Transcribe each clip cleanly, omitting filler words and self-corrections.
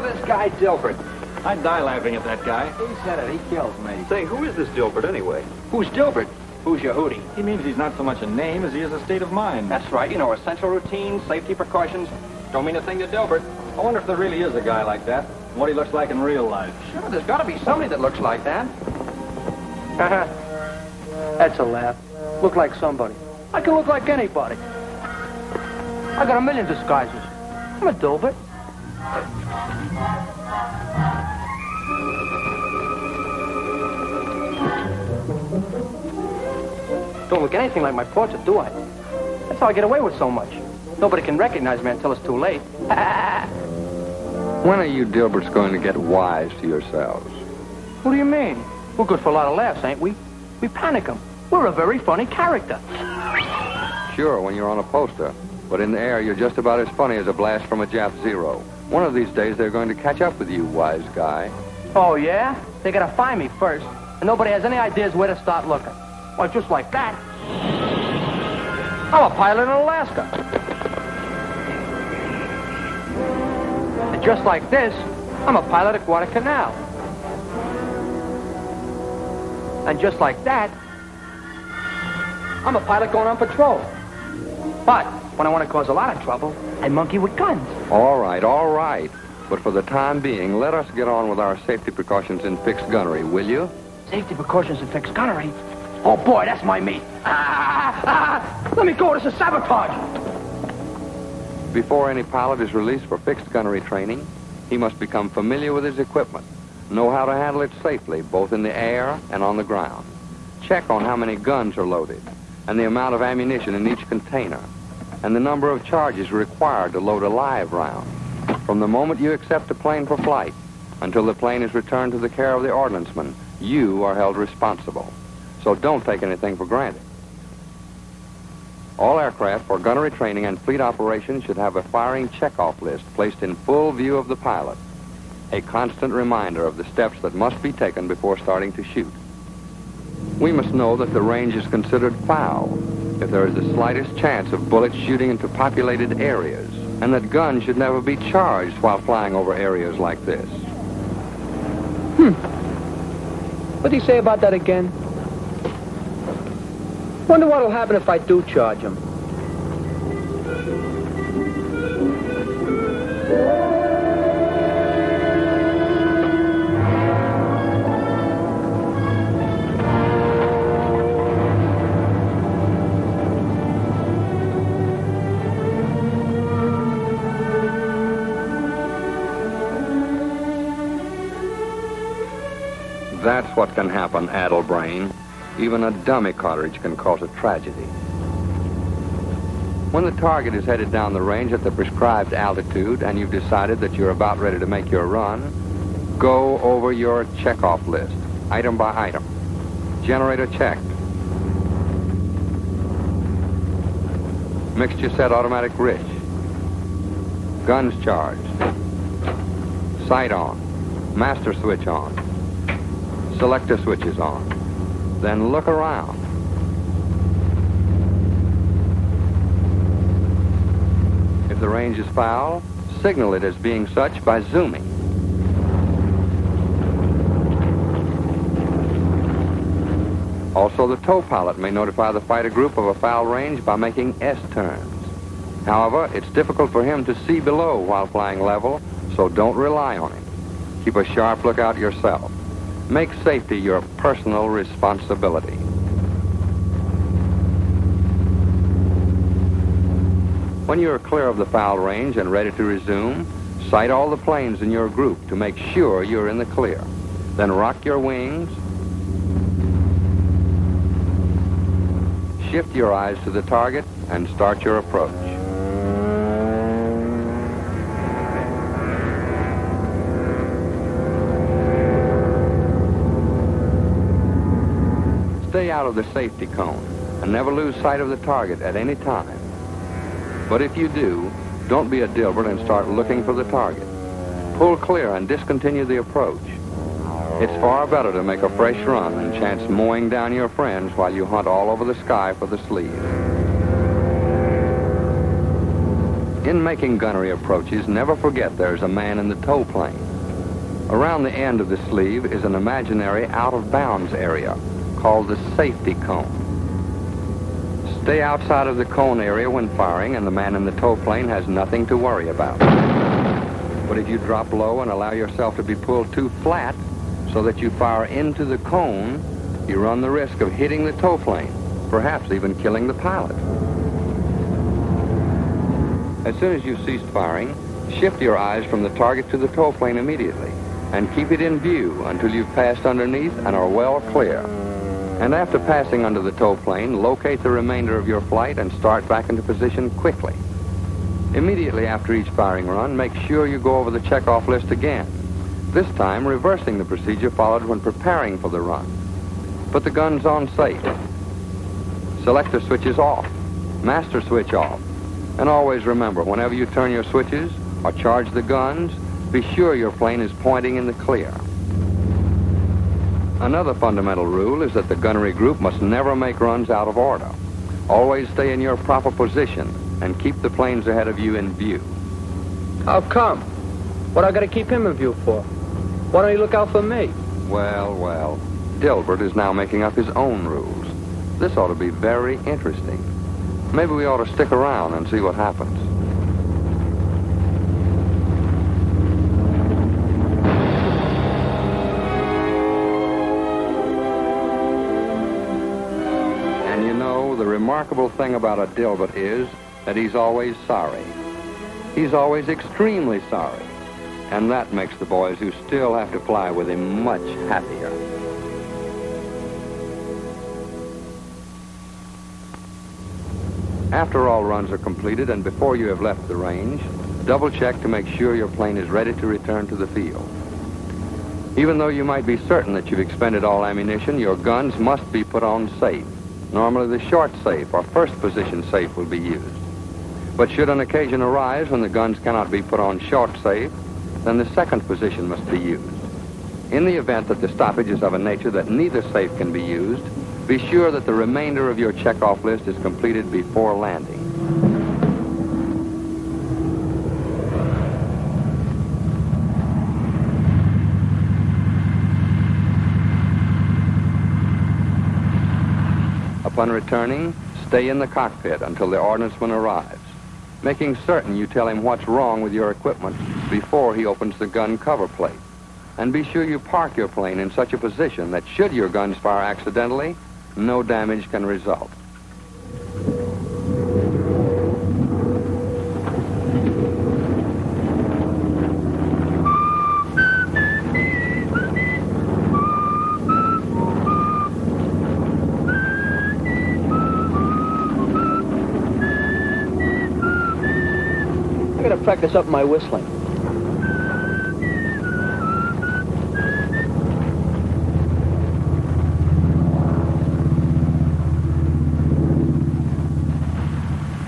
of this guy Dilbert. I'd die laughing at that guy. He said it. He kills me. Say, who is this Dilbert anyway? Who's Dilbert? Who's your hootie? He means he's not so much a name as he is a state of mind. That's right. You know, essential routines, safety precautions. Don't mean a thing to Dilbert. I wonder if there really is a guy like that, and what he looks like in real life. Sure, there's got to be somebody that looks like that. That's a laugh. Look like somebody. I can look like anybody. I got a million disguises. I'm a Dilbert. Don't look anything like my portrait, do I? That's how I get away with so much. Nobody can recognize me until it's too late. When are you Dilberts going to get wise to yourselves? What do you mean? We're good for a lot of laughs, ain't we? We panic 'em. We're a very funny character. Sure, when you're on a poster. But in the air, you're just about as funny as a blast from a Jap Zero. One of these days, they're going to catch up with you, wise guy. Oh, yeah? They gotta find me first. And nobody has any ideas where to start looking. Well, just like that. I'm a pilot in Alaska. And just like this, I'm a pilot at Guadalcanal. And just like that, I'm a pilot going on patrol. But when I want to cause a lot of trouble, I monkey with guns. All right, all right. But for the time being, let us get on with our safety precautions in fixed gunnery, will you? Safety precautions in fixed gunnery? Oh, boy, that's my meat. Let me go. This is sabotage. Before any pilot is released for fixed gunnery training, he must become familiar with his equipment, know how to handle it safely, both in the air and on the ground. Check on how many guns are loaded, and the amount of ammunition in each container, and the number of charges required to load a live round. From the moment you accept a plane for flight until the plane is returned to the care of the ordnanceman, you are held responsible. So don't take anything for granted. All aircraft for gunnery training and fleet operations should have a firing checkoff list placed in full view of the pilot, a constant reminder of the steps that must be taken before starting to shoot. We must know that the range is considered foul if there is the slightest chance of bullets shooting into populated areas, and that guns should never be charged while flying over areas like this. What did he say about that again? Wonder what'll happen if I do charge him. That's what can happen, addle-brain. Even a dummy cartridge can cause a tragedy. When the target is headed down the range at the prescribed altitude and you've decided that you're about ready to make your run, go over your checkoff list, item by item. Generator checked. Mixture set automatic rich. Guns charged. Sight on. Master switch on. Selector switches on. Then look around. If the range is foul, signal it as being such by zooming. Also, the tow pilot may notify the fighter group of a foul range by making S-turns. However, it's difficult for him to see below while flying level, so don't rely on him. Keep a sharp lookout yourself. Make safety your personal responsibility. When you are clear of the foul range and ready to resume, sight all the planes in your group to make sure you're in the clear. Then rock your wings. Shift your eyes to the target and start your approach. Stay out of the safety cone and never lose sight of the target at any time. But if you do, don't be a Dilbert and start looking for the target. Pull clear and discontinue the approach. It's far better to make a fresh run than chance mowing down your friends while you hunt all over the sky for the sleeve. In making gunnery approaches, never forget there's a man in the tow plane. Around the end of the sleeve is an imaginary out-of-bounds area called the safety cone. Stay outside of the cone area when firing, and the man in the tow plane has nothing to worry about. But if you drop low and allow yourself to be pulled too flat so that you fire into the cone, you run the risk of hitting the tow plane, perhaps even killing the pilot. As soon as you've ceased firing, shift your eyes from the target to the tow plane immediately and keep it in view until you've passed underneath and are well clear. And after passing under the tow plane, locate the remainder of your flight and start back into position quickly. Immediately after each firing run, make sure you go over the checkoff list again, this time reversing the procedure followed when preparing for the run. Put the guns on safe. Selector switches off. Master switch off. And always remember, whenever you turn your switches or charge the guns, be sure your plane is pointing in the clear. Another fundamental rule is that the gunnery group must never make runs out of order. Always stay in your proper position and keep the planes ahead of you in view. How come? What I gotta keep him in view for? Why don't he look out for me? Well, Dilbert is now making up his own rules. This ought to be very interesting. Maybe we ought to stick around and see what happens. And you know, the remarkable thing about a Dilbert is that he's always sorry. He's always extremely sorry. And that makes the boys who still have to fly with him much happier. After all runs are completed and before you have left the range, double check to make sure your plane is ready to return to the field. Even though you might be certain that you've expended all ammunition, your guns must be put on safe. Normally the short safe or first position safe will be used. But should an occasion arise when the guns cannot be put on short safe, then the second position must be used. In the event that the stoppage is of a nature that neither safe can be used, be sure that the remainder of your checkoff list is completed before landing. Upon returning, stay in the cockpit until the ordnanceman arrives, making certain you tell him what's wrong with your equipment before he opens the gun cover plate. And be sure you park your plane in such a position that should your guns fire accidentally, no damage can result. I gotta practice up my whistling.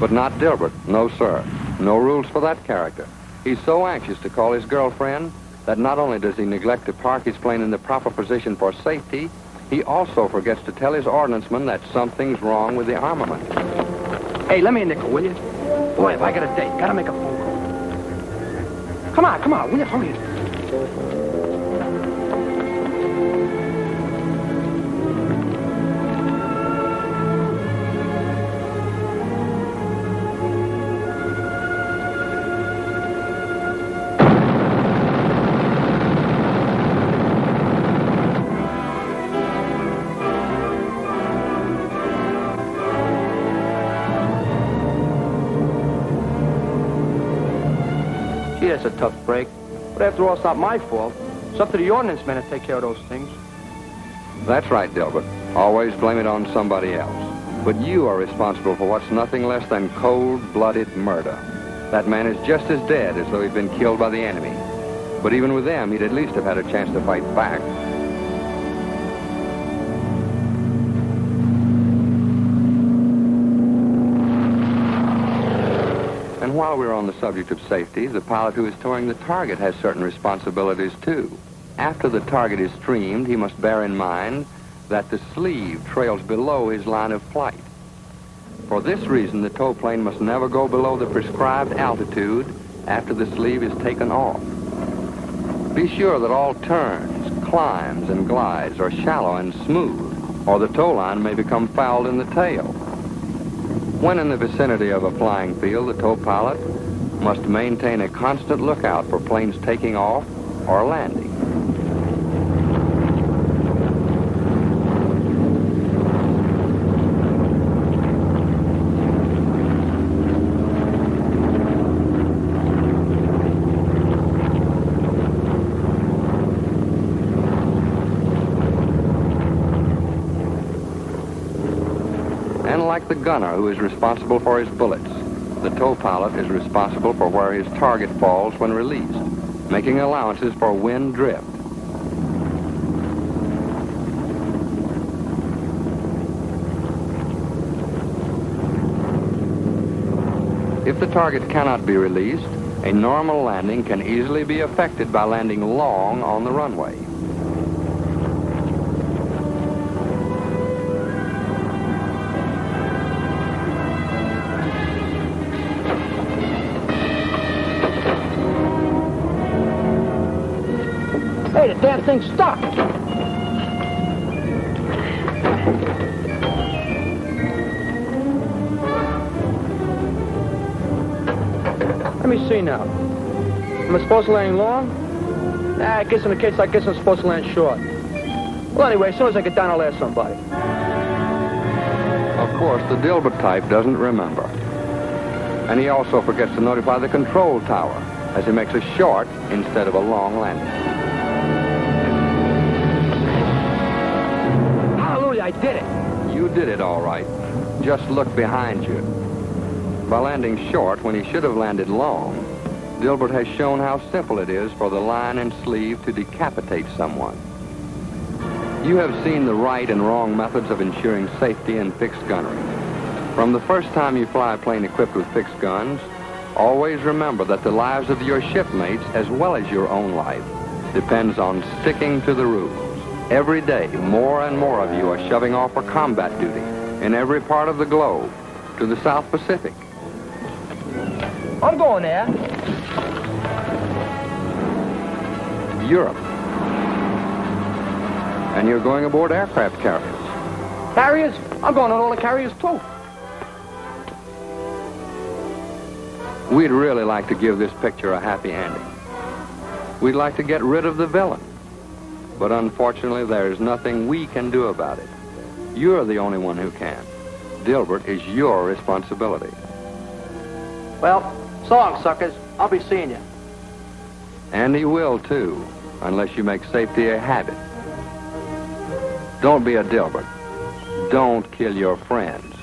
But not Dilbert. No, sir. No rules for that character. He's so anxious to call his girlfriend that not only does he neglect to park his plane in the proper position for safety, he also forgets to tell his ordnanceman that something's wrong with the armament. Hey, lend me a nickel, will you? Boy, if I got a date, gotta make a phone call. Come on, will you? Hurry. Gee, that's a tough break. But after all, it's not my fault. It's up to the ordnance men to take care of those things. That's right, Dilbert. Always blame it on somebody else. But you are responsible for what's nothing less than cold-blooded murder. That man is just as dead as though he'd been killed by the enemy. But even with them, he'd at least have had a chance to fight back. And while we're on the subject of safety, the pilot who is towing the target has certain responsibilities, too. After the target is streamed, he must bear in mind that the sleeve trails below his line of flight. For this reason, the tow plane must never go below the prescribed altitude after the sleeve is taken off. Be sure that all turns, climbs, and glides are shallow and smooth, or the tow line may become fouled in the tail. When in the vicinity of a flying field, the tow pilot must maintain a constant lookout for planes taking off or landing. And like the gunner who is responsible for his bullets, the tow pilot is responsible for where his target falls when released, making allowances for wind drift. If the target cannot be released, a normal landing can easily be effected by landing long on the runway. Hey, the damn thing's stuck. Let me see now. Am I supposed to land long? Nah, I guess in the case, I guess I'm supposed to land short. Well, anyway, as soon as I get down, I'll ask somebody. Of course, the Dilbert type doesn't remember. And he also forgets to notify the control tower, as he makes a short instead of a long landing. I did it. You did it all right. Just look behind you. By landing short when he should have landed long, Dilbert has shown how simple it is for the line and sleeve to decapitate someone. You have seen the right and wrong methods of ensuring safety in fixed gunnery. From the first time you fly a plane equipped with fixed guns, always remember that the lives of your shipmates, as well as your own life, depends on sticking to the rules. Every day, more and more of you are shoving off for combat duty in every part of the globe, to the South Pacific. I'm going there. Europe. And you're going aboard aircraft carriers. Carriers? I'm going on all the carriers, too. We'd really like to give this picture a happy ending. We'd like to get rid of the villain. But unfortunately, there's nothing we can do about it. You're the only one who can. Dilbert is your responsibility. Well, so long, suckers. I'll be seeing you. And he will, too, unless you make safety a habit. Don't be a Dilbert. Don't kill your friends.